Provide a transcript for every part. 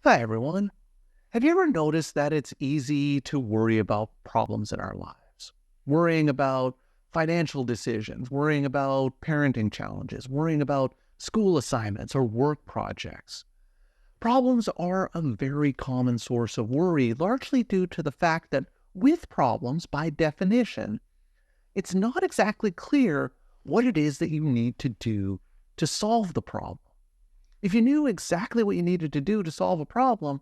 Hi, everyone. Have you ever noticed that it's easy to worry about problems in our lives? Worrying about financial decisions, worrying about parenting challenges, worrying about school assignments or work projects. Problems are a very common source of worry, largely due to the fact that with problems, by definition, it's not exactly clear what it is that you need to do to solve the problem. If you knew exactly what you needed to do to solve a problem,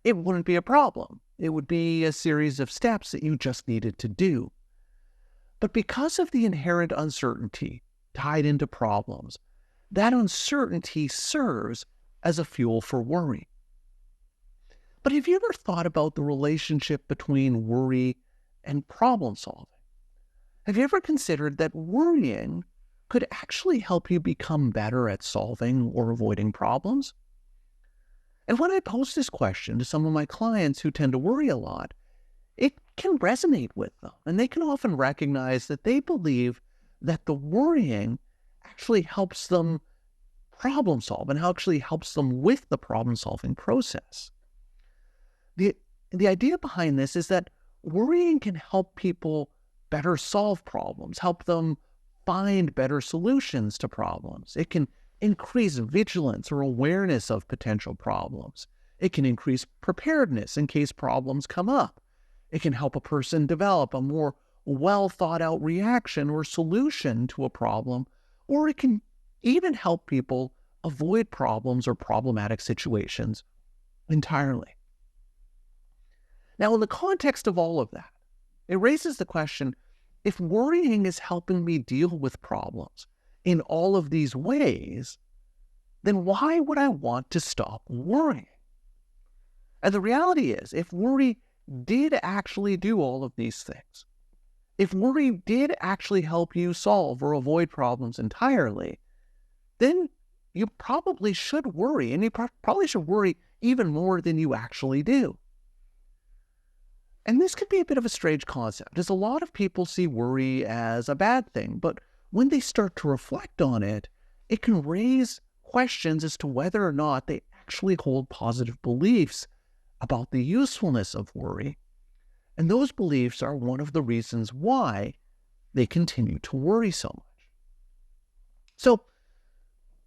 it wouldn't be a problem. It would be a series of steps that you just needed to do. But because of the inherent uncertainty tied into problems, that uncertainty serves as a fuel for worry. But have you ever thought about the relationship between worry and problem solving? Have you ever considered that worrying could actually help you become better at solving or avoiding problems? And when I pose this question to some of my clients who tend to worry a lot, it can resonate with them. And they can often recognize that they believe that the worrying actually helps them problem solve and actually helps them with the problem solving process. The, the idea behind this is that worrying can help people better solve problems, help them find better solutions to problems. It can increase vigilance or awareness of potential problems. It can increase preparedness in case problems come up. It can help a person develop a more well thought out reaction or solution to a problem, or it can even help people avoid problems or problematic situations entirely. Now, in the context of all of that, it raises the question, if worrying is helping me deal with problems in all of these ways, then why would I want to stop worrying? And the reality is, if worry did actually do all of these things, if worry did actually help you solve or avoid problems entirely, then you probably should worry, and you probably should worry even more than you actually do. And this could be a bit of a strange concept, as a lot of people see worry as a bad thing, but when they start to reflect on it, it can raise questions as to whether or not they actually hold positive beliefs about the usefulness of worry. And those beliefs are one of the reasons why they continue to worry so much. So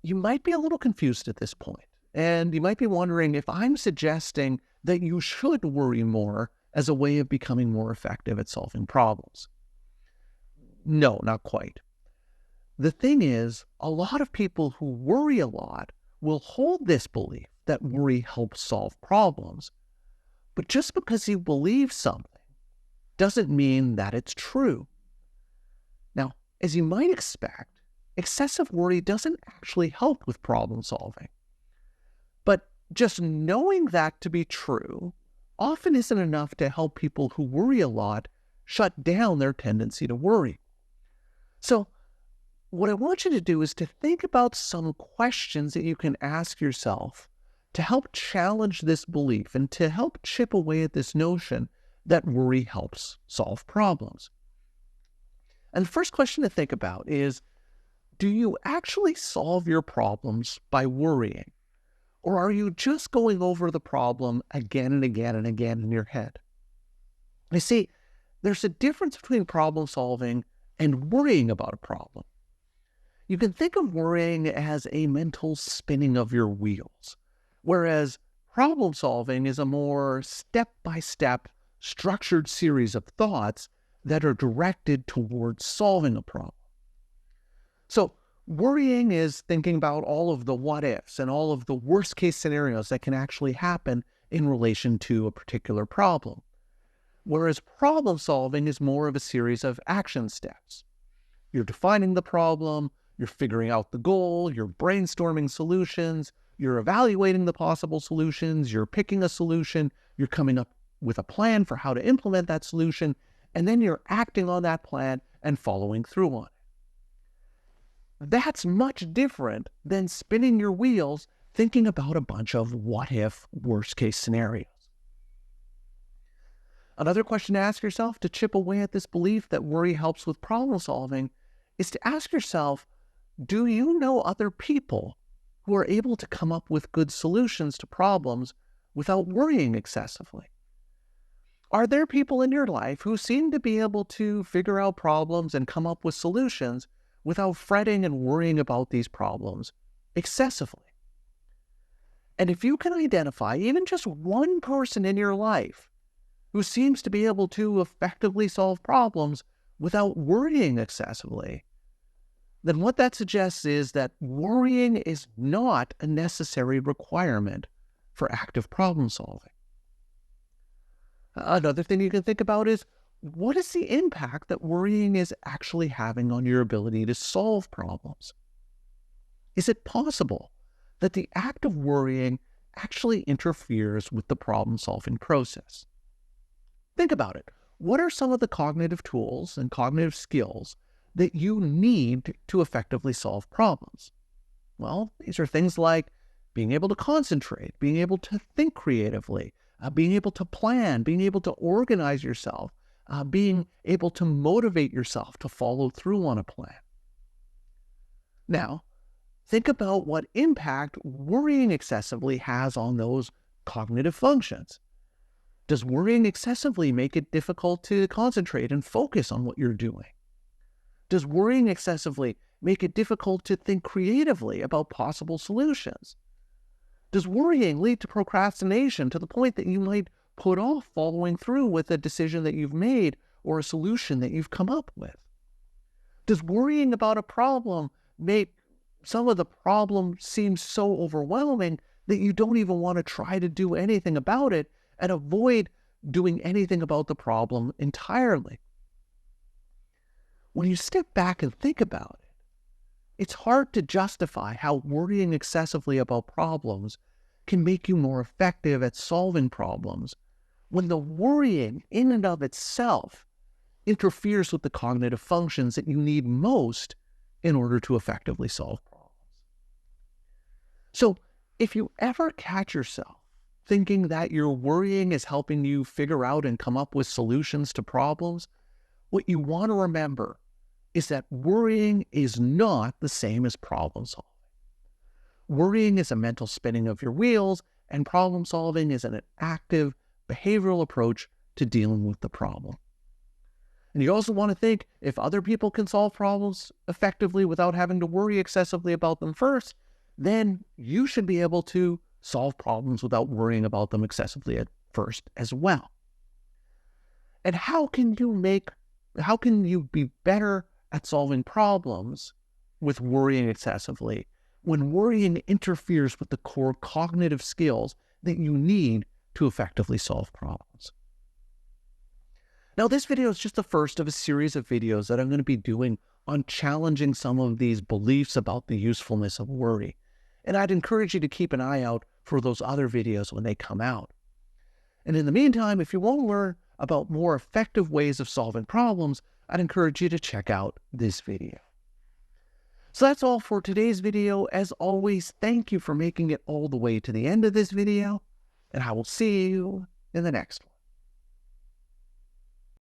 you might be a little confused at this point, and you might be wondering if I'm suggesting that you should worry more as a way of becoming more effective at solving problems. No, not quite. The thing is, a lot of people who worry a lot will hold this belief that worry helps solve problems. But just because you believe something doesn't mean that it's true. Now, as you might expect, excessive worry doesn't actually help with problem solving. But just knowing that to be true often isn't enough to help people who worry a lot shut down their tendency to worry. So, what I want you to do is to think about some questions that you can ask yourself to help challenge this belief and to help chip away at this notion that worry helps solve problems. And the first question to think about is, do you actually solve your problems by worrying? Or are you just going over the problem again and again and again in your head? You see, there's a difference between problem solving and worrying about a problem. You can think of worrying as a mental spinning of your wheels, whereas problem solving is a more step-by-step, structured series of thoughts that are directed towards solving a problem. So, worrying is thinking about all of the what ifs and all of the worst case scenarios that can actually happen in relation to a particular problem. Whereas problem solving is more of a series of action steps. You're defining the problem, you're figuring out the goal, you're brainstorming solutions, you're evaluating the possible solutions, you're picking a solution, you're coming up with a plan for how to implement that solution, and then you're acting on that plan and following through on it. That's much different than spinning your wheels thinking about a bunch of what-if, worst-case scenarios. Another question to ask yourself to chip away at this belief that worry helps with problem solving is to ask yourself, do you know other people who are able to come up with good solutions to problems without worrying excessively? Are there people in your life who seem to be able to figure out problems and come up with solutions without fretting and worrying about these problems excessively? And if you can identify even just one person in your life who seems to be able to effectively solve problems without worrying excessively, then what that suggests is that worrying is not a necessary requirement for active problem solving. Another thing you can think about is, what is the impact that worrying is actually having on your ability to solve problems? Is it possible that the act of worrying actually interferes with the problem-solving process? Think about it. What are some of the cognitive tools and cognitive skills that you need to effectively solve problems? Well, these are things like being able to concentrate, being able to think creatively, being able to plan, being able to organize yourself, being able to motivate yourself to follow through on a plan. Now, think about what impact worrying excessively has on those cognitive functions. Does worrying excessively make it difficult to concentrate and focus on what you're doing? Does worrying excessively make it difficult to think creatively about possible solutions? Does worrying lead to procrastination to the point that you might put off following through with a decision that you've made or a solution that you've come up with? Does worrying about a problem make some of the problem seem so overwhelming that you don't even want to try to do anything about it and avoid doing anything about the problem entirely? When you step back and think about it, it's hard to justify how worrying excessively about problems can make you more effective at solving problems when the worrying in and of itself interferes with the cognitive functions that you need most in order to effectively solve problems. So, if you ever catch yourself thinking that your worrying is helping you figure out and come up with solutions to problems, what you want to remember is that worrying is not the same as problem solving. Worrying is a mental spinning of your wheels, and problem solving is an active behavioral approach to dealing with the problem. And you also want to think, if other people can solve problems effectively without having to worry excessively about them first, then you should be able to solve problems without worrying about them excessively at first as well. And how can you be better at solving problems with worrying excessively when worrying interferes with the core cognitive skills that you need to effectively solve problems? Now, this video is just the first of a series of videos that I'm going to be doing on challenging some of these beliefs about the usefulness of worry. And I'd encourage you to keep an eye out for those other videos when they come out. And in the meantime, if you want to learn about more effective ways of solving problems, I'd encourage you to check out this video. So that's all for today's video. As always, thank you for making it all the way to the end of this video, and I will see you in the next one.